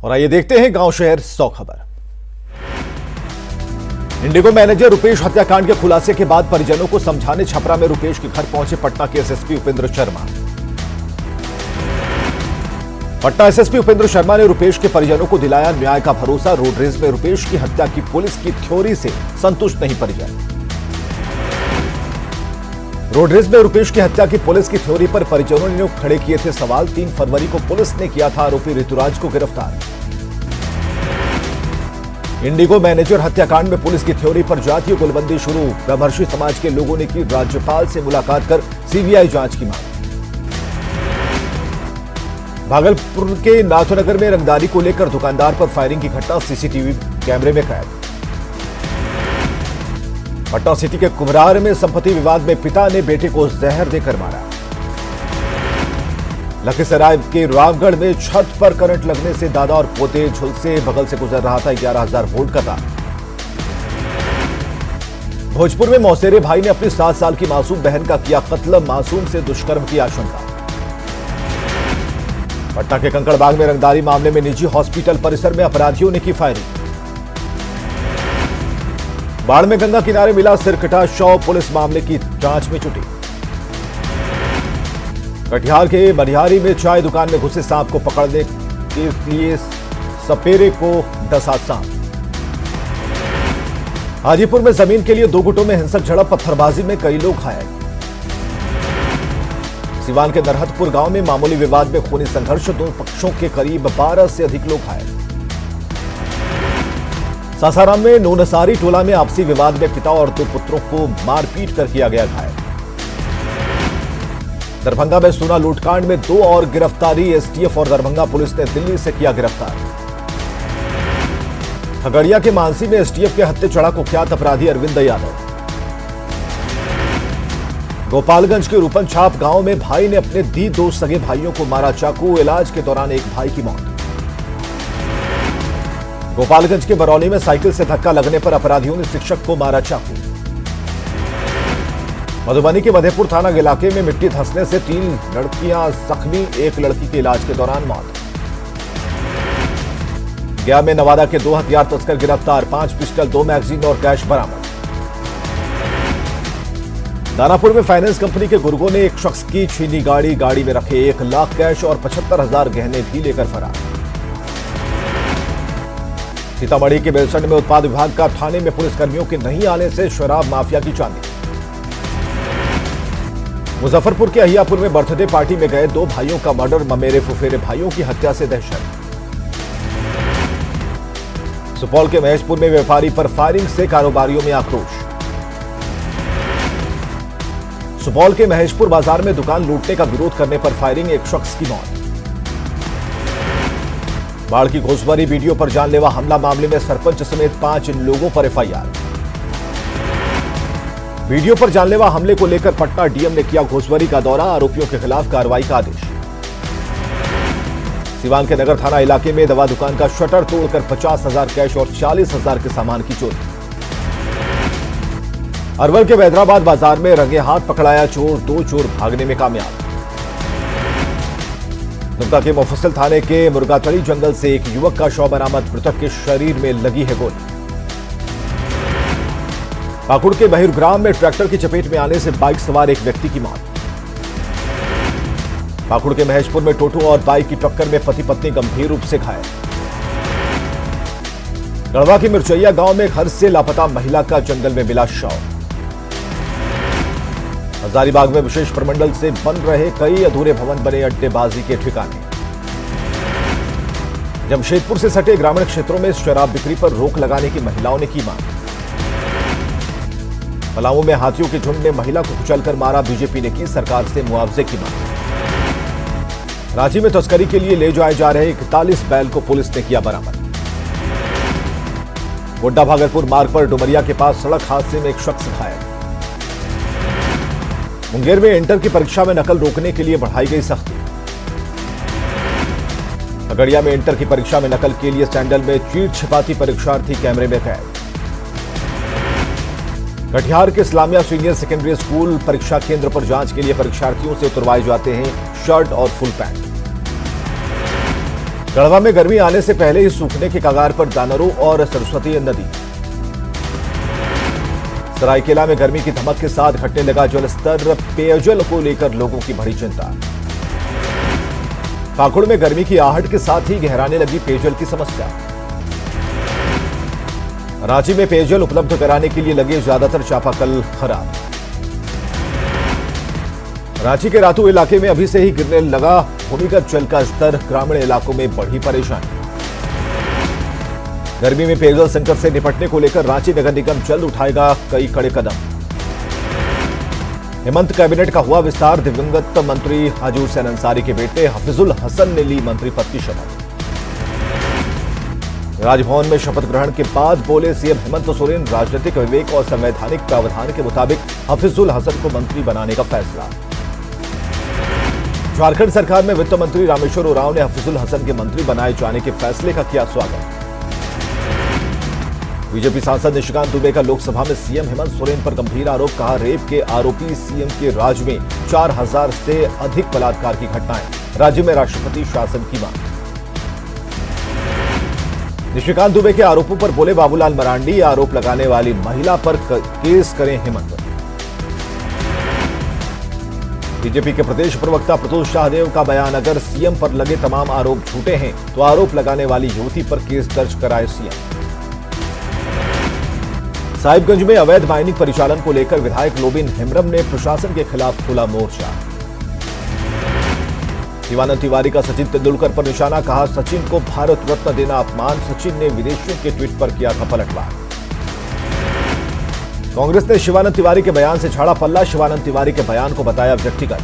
और आइए देखते हैं गांव शहर 100 खबर। इंडिगो मैनेजर रुपेश हत्याकांड के खुलासे के बाद परिजनों को समझाने छपरा में रुपेश के घर पहुंचे पटना के एसएसपी उपेंद्र शर्मा। पटना एसएसपी उपेंद्र शर्मा ने रुपेश के परिजनों को दिलाया न्याय का भरोसा। रोड रेज में रुपेश की हत्या की पुलिस की थ्योरी से संतुष्ट नहीं परिजन। रोड रेज में रुपेश की हत्या की पुलिस की थ्योरी पर परिजनों ने खड़े किए थे सवाल। 3 फरवरी को पुलिस ने किया था आरोपी ऋतुराज को गिरफ्तार। इंडिगो मैनेजर हत्याकांड में पुलिस की थ्योरी पर जातीय गुलबंदी शुरू। ब्रह्मर्षि समाज के लोगों ने की राज्यपाल से मुलाकात कर सीबीआई जांच की मांग। भागलपुर के नाथनगर में रंगदारी को लेकर दुकानदार पर फायरिंग की घटना सीसीटीवी कैमरे में कैद। पटना सिटी के कुम्हरार में संपत्ति विवाद में पिता ने बेटे को जहर देकर मारा। लखीसराय के रामगढ़ में छत पर करंट लगने से दादा और पोते झुलसे बगल से गुजर रहा था 11,000 वोल्ट का तार। भोजपुर में मौसेरे भाई ने अपनी 7 साल की मासूम बहन का किया कत्ल। मासूम से दुष्कर्म की आशंका। पटना के कंकड़बाग में रंगदारी मामले में निजी हॉस्पिटल परिसर में अपराधियों ने की फायरिंग। बाढ़ में गंगा किनारे मिला सिरकटा शव। पुलिस मामले की जांच में जुटी। कटिहार के मनिहारी में चाय दुकान में घुसे सांप को पकड़ने के लिए सपेरे को डसा सांप। हाजीपुर में जमीन के लिए 2 गुटों में हिंसक झड़प। पत्थरबाजी में कई लोग घायल। सिवान के नरहतपुर गांव में मामूली विवाद में खूनी संघर्ष। 2 पक्षों के करीब 12 से अधिक लोग घायल। सासाराम में नूनसारी टोला में आपसी विवाद में पिता और 2 पुत्रों को मारपीट कर किया गया घायल। दरभंगा में सोना लूटकांड में 2 और गिरफ्तारी। एसटीएफ और दरभंगा पुलिस ने दिल्ली से किया गिरफ्तार। खगड़िया के मानसी में एसटीएफ के हत्थे चढ़ा कुख्यात अपराधी अरविंद यादव। गोपालगंज के रूपन छाप गांव में भाई ने अपने दी 2 सगे भाइयों को मारा चाकू। इलाज के दौरान एक भाई की मौत। गोपालगंज के बरौनी में साइकिल से धक्का लगने पर अपराधियों ने शिक्षक को मारा चाकू। मधुबनी के मधेपुर थाना इलाके में मिट्टी धंसने से 3 लड़कियां जख्मी। एक लड़की के इलाज के दौरान मौत। गया में नवादा के 2 हथियार तस्कर गिरफ्तार। 5 पिस्टल, 2 मैगजीन और कैश बरामद। दानापुर में फाइनेंस कंपनी के गुर्गों ने एक शख्स की छीनी गाड़ी में रखे 1 लाख कैश और 75,000 गहने भी लेकर फरार। सीतामढ़ी के बेलसंड में उत्पाद विभाग का थाने में पुलिसकर्मियों के नहीं आने से शराब माफिया की चांदी। मुजफ्फरपुर के अहियापुर में बर्थडे पार्टी में गए 2 भाइयों का मर्डर। ममेरे फुफेरे भाइयों की हत्या से दहशत। सुपौल के महेशपुर में व्यापारी पर फायरिंग से कारोबारियों में आक्रोश। सुपौल के महेशपुर बाजार में दुकान लूटने का विरोध करने पर फायरिंग। एक शख्स की मौत। बाढ़ की घोसवारी वीडियो पर जानलेवा हमला मामले में सरपंच समेत 5 लोगों पर एफआईआर। वीडियो पर जानलेवा हमले को लेकर पटना डीएम ने किया घोसवारी का दौरा। आरोपियों के खिलाफ कार्रवाई का आदेश। सिवान के नगर थाना इलाके में दवा दुकान का शटर तोड़कर 50,000 कैश और 40,000 के सामान की चोरी। अरवल के हैदराबाद बाजार में रंगे हाथ पकड़ाया चोर। 2 चोर भागने में कामयाब। दुमका के मुफस्सिल थाने के मुर्गातड़ी जंगल से एक युवक का शव बरामद। मृतक के शरीर में लगी है गोली। पाकुड़ के बहिरग्राम में ट्रैक्टर की चपेट में आने से बाइक सवार एक व्यक्ति की मौत। पाकुड़ के महेशपुर में टोटो और बाइक की टक्कर में पति पत्नी गंभीर रूप से घायल। गढ़वा के मिर्चैया गांव में घर से लापता महिला का जंगल में मिला शव। हजारीबाग में विशेष प्रमंडल से बन रहे कई अधूरे भवन बने अड्डेबाजी के ठिकाने। जमशेदपुर से सटे ग्रामीण क्षेत्रों में शराब बिक्री पर रोक लगाने की महिलाओं ने की मांग। पलामू में हाथियों के झुंड ने महिला को कुचलकर मारा। बीजेपी ने की सरकार से मुआवजे की मांग। रांची में तस्करी के लिए ले जाए जा रहे 41 बैल को पुलिस ने किया बरामद। गोड्डा भागलपुर मार्ग पर डुमरिया के पास सड़क हादसे में एक शख्स घायल। मुंगेर में इंटर की परीक्षा में नकल रोकने के लिए बढ़ाई गई सख्ती। खगड़िया में इंटर की परीक्षा में नकल के लिए सैंडल में चीट छिपाती परीक्षार्थी कैमरे में कैद। कटिहार के इस्लामिया सीनियर सेकेंडरी स्कूल परीक्षा केंद्र पर जांच के लिए परीक्षार्थियों से उतरवाए जाते हैं शर्ट और फुल पैंट। गढ़वा में गर्मी आने से पहले ही सूखने के कगार पर दानरों और सरस्वती नदी। सरायकेला में गर्मी की धमक के साथ घटने लगा जलस्तर, पेयजल को लेकर लोगों की बड़ी चिंता। पाकुड़ में गर्मी की आहट के साथ ही गहराने लगी पेयजल की समस्या। रांची में पेयजल उपलब्ध कराने के लिए लगे ज्यादातर चापाकल खराब। रांची के रातू इलाके में अभी से ही गिरने लगा भूमिगत जल का स्तर, ग्रामीण इलाकों में बढ़ी परेशानी। गर्मी में पेयजल संकट से निपटने को लेकर रांची नगर निगम जल्द उठाएगा कई कड़े कदम। हेमंत कैबिनेट का हुआ विस्तार, दिवंगत मंत्री हाजी हुसैन अंसारी के बेटे हफीजुल हसन ने ली मंत्री पद की शपथ। राजभवन में शपथ ग्रहण के बाद बोले सीएम हेमंत सोरेन, राजनीतिक विवेक और संवैधानिक प्रावधान के मुताबिक हफीजुल हसन को मंत्री बनाने का फैसला। झारखंड सरकार में वित्त मंत्री रामेश्वर उरांव ने हफीजुल हसन के मंत्री बनाए जाने के फैसले का किया स्वागत। बीजेपी सांसद निशिकांत दुबे का लोकसभा में सीएम हेमंत सोरेन पर गंभीर आरोप, कहा रेप के आरोपी सीएम के राज में 4000 से अधिक बलात्कार की घटनाएं, राज्य में राष्ट्रपति शासन की मांग। निशिकांत दुबे के आरोपों पर बोले बाबूलाल मरांडी, आरोप लगाने वाली महिला पर केस करें हेमंत। बीजेपी के प्रदेश प्रवक्ता प्रतुल शाहदेव का बयान, अगर सीएम पर लगे तमाम आरोप झूठे हैं तो आरोप लगाने वाली युवती पर केस दर्ज कराए सीएम। साहिबगंज में अवैध माइनिंग परिचालन को लेकर विधायक लोबिन हेम्ब्रम ने प्रशासन के खिलाफ खोला मोर्चा। शिवानंद तिवारी का सचिन तेंदुलकर पर निशाना, कहा सचिन को भारत रत्न देना अपमान, सचिन ने विदेशियों के ट्वीट पर किया था पलटवार। कांग्रेस ने शिवानंद तिवारी के बयान से झाड़ा पल्ला, शिवानंद तिवारी के बयान को बताया व्यक्तिगत।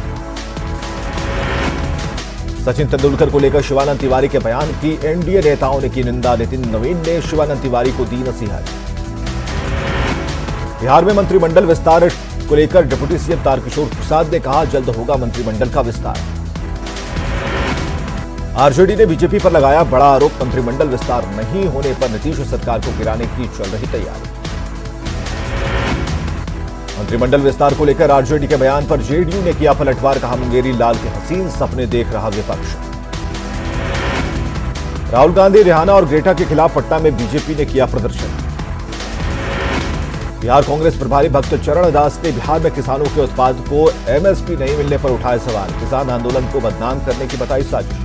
सचिन तेंदुलकर को लेकर शिवानंद तिवारी के बयान की एनडीए नेताओं ने की निंदा, नितिन नवीन ने शिवानंद तिवारी को दी नसीहत। बिहार में मंत्रिमंडल विस्तार को लेकर डिप्टी सीएम तारकिशोर प्रसाद ने कहा जल्द होगा मंत्रिमंडल का विस्तार। आरजेडी ने बीजेपी पर लगाया बड़ा आरोप, मंत्रिमंडल विस्तार नहीं होने पर नीतीश सरकार को गिराने की चल रही तैयारी। मंत्रिमंडल विस्तार को लेकर आरजेडी के बयान पर जेडीयू ने किया पलटवार, कहा मुंगेरी लाल के हसीन सपने देख रहा विपक्ष। राहुल गांधी, रिहाना और ग्रेटा के खिलाफ पटना में बीजेपी ने किया प्रदर्शन। बिहार कांग्रेस प्रभारी भक्त चरण दास ने बिहार में किसानों के उत्पाद को एमएसपी नहीं मिलने पर उठाए सवाल, किसान आंदोलन को बदनाम करने की बताई साजिश।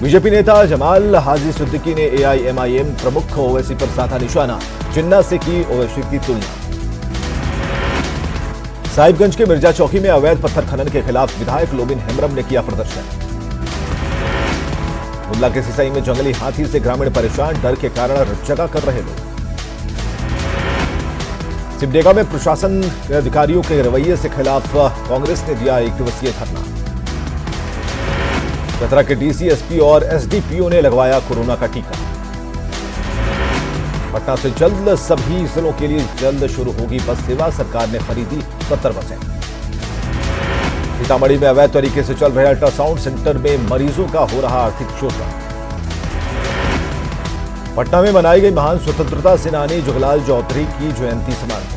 बीजेपी नेता जमाल हाजी सिद्दीकी ने एआईएमआईएम प्रमुख ओवैसी पर साधा निशाना, जिन्ना से की ओवैसी की तुलना। साहिबगंज के मिर्जा चौकी में अवैध पत्थर खनन के खिलाफ विधायक लोबिन हेम्ब्रम ने किया प्रदर्शन। मुल्ला के सिसाई में जंगली हाथी से ग्रामीण परेशान, डर के कारण जगह कर रहे लोग। सिमडेगा में प्रशासन के अधिकारियों के रवैये से खिलाफ कांग्रेस ने दिया 1 दिवसीय धरना। चतरा के डीसी, एसपी और एसडीपीओ ने लगवाया कोरोना का टीका। पटना से जल्द सभी जिलों के लिए जल्द शुरू होगी बस सेवा, सरकार ने खरीदी 70 बसें। सीतामढ़ी में अवैध तरीके से चल रहे अल्ट्रासाउंड सेंटर में मरीजों का हो रहा आर्थिक शोषण। पटना में मनाई गई महान स्वतंत्रता सेनानी जगलाल चौधरी की जयंती समारोह।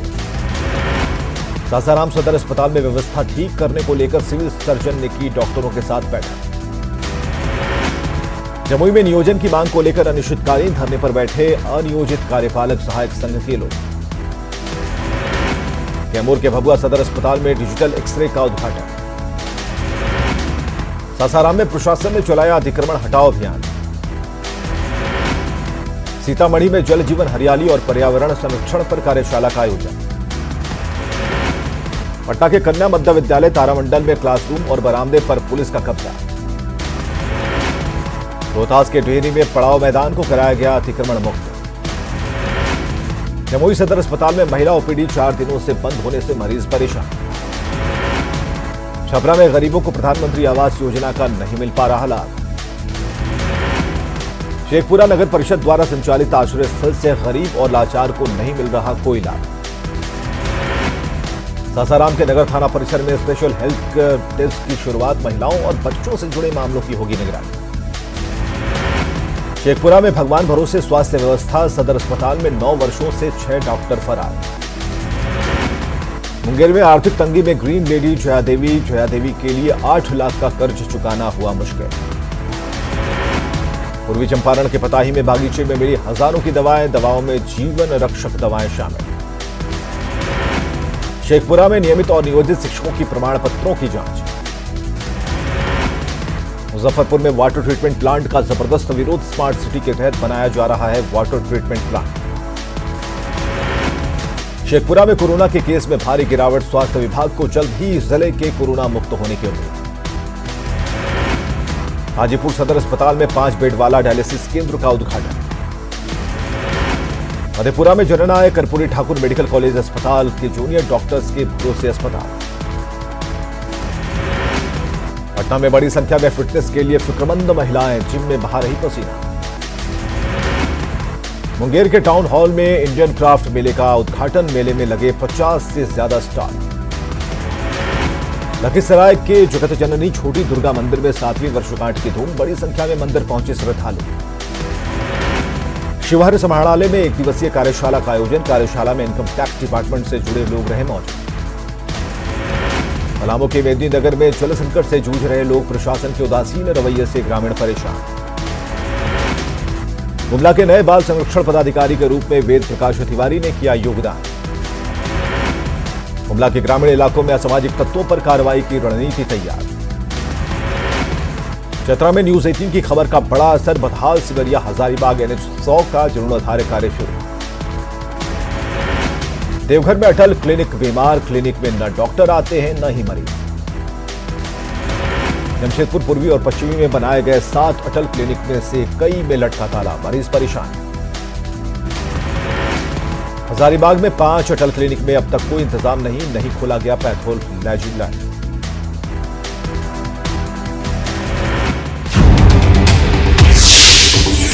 सासाराम सदर अस्पताल में व्यवस्था ठीक करने को लेकर सिविल सर्जन ने की डॉक्टरों के साथ बैठक। जमुई में नियोजन की मांग को लेकर अनिश्चितकालीन धरने पर बैठे अनियोजित कार्यपालक सहायक संघ के लोग। कैमूर के भभुआ सदर अस्पताल में डिजिटल एक्सरे का उद्घाटन। सासाराम में प्रशासन ने चलाया अतिक्रमण हटाओ अभियान। सीतामढ़ी में जल जीवन हरियाली और पर्यावरण संरक्षण पर कार्यशाला का आयोजन। पटना के कन्या मध्य विद्यालय तारामंडल में क्लासरूम और बरामदे पर पुलिस का कब्जा। रोहतास के डेहरी में पड़ाव मैदान को कराया गया अतिक्रमण मुक्त। जमुई सदर अस्पताल में महिला ओपीडी 4 दिनों से बंद होने से मरीज परेशान। छपरा में गरीबों को प्रधानमंत्री आवास योजना का नहीं मिल पा रहा लाभ। शेखपुरा नगर परिषद द्वारा संचालित आश्रय स्थल से गरीब और लाचार को नहीं मिल रहा कोई लाभ। सासाराम के नगर थाना परिसर में स्पेशल हेल्थ डेस्क की शुरुआत, महिलाओं और बच्चों से जुड़े मामलों की होगी निगरानी। शेखपुरा में भगवान भरोसे स्वास्थ्य व्यवस्था, सदर अस्पताल में 9 वर्षों से 6 डॉक्टर फरार। मुंगेर में आर्थिक तंगी में ग्रीन लेडी जया देवी के लिए 8 लाख का कर्ज चुकाना हुआ मुश्किल। पूर्वी चंपारण के पताही में बागीचे में मिली हजारों की दवाओं में जीवन रक्षक दवाएं शामिल। शेखपुरा में नियमित और नियोजित शिक्षकों की प्रमाण पत्रों की जांच। मुजफ्फरपुर में वाटर ट्रीटमेंट प्लांट का जबरदस्त विरोध, स्मार्ट सिटी के तहत बनाया जा रहा है वाटर ट्रीटमेंट प्लांट। शेखपुरा में कोरोना के केस में भारी गिरावट, स्वास्थ्य विभाग को जल्द ही जिले के कोरोना मुक्त होने की उम्मीद। हाजीपुर सदर अस्पताल में 5 बेड वाला डायलिसिस केंद्र का उद्घाटन। मधेपुरा में जननायक कर्पूरी ठाकुर मेडिकल कॉलेज अस्पताल के जूनियर डॉक्टर्स के भरोसे अस्पताल। पटना में बड़ी संख्या में फिटनेस के लिए फिक्रमंद महिलाएं जिम में बहा रही पसीना। मुंगेर के टाउन हॉल में इंडियन क्राफ्ट मेले का उद्घाटन, मेले में लगे 50 से ज्यादा स्टॉल। लखीसराय के जगत जननी छोटी दुर्गा मंदिर में 7वीं वर्षगांठ की धूम, बड़ी संख्या में मंदिर पहुंचे श्रद्धालु। शिवहर समाहरणालय में 1 दिवसीय कार्यशाला का आयोजन, कार्यशाला में इनकम टैक्स डिपार्टमेंट से जुड़े लोग रहे मौजूद। पलामू के मेदिनीनगर में जल संकट से जूझ रहे लोग, प्रशासन के उदासीन रवैये से ग्रामीण परेशान। गुमला के नए बाल संरक्षण पदाधिकारी के रूप में वेद प्रकाश तिवारी ने किया योगदान। गुमला के ग्रामीण इलाकों में असामाजिक तत्वों पर कार्रवाई की रणनीति तैयार। चतरा में न्यूज 18 की खबर का बड़ा असर, बदहाल सिमरिया हजारीबाग NH 100 का जीर्णोद्धार कार्य शुरू। देवघर में अटल क्लिनिक बीमार, क्लिनिक में न डॉक्टर आते हैं न ही मरीज। जमशेदपुर पूर्वी और पश्चिमी में बनाए गए 7 अटल क्लिनिक में से कई में लटका ताला, मरीज परेशान। हजारीबाग में 5 अटल क्लिनिक में अब तक कोई इंतजाम नहीं खोला गया पैथोलॉजी लैब।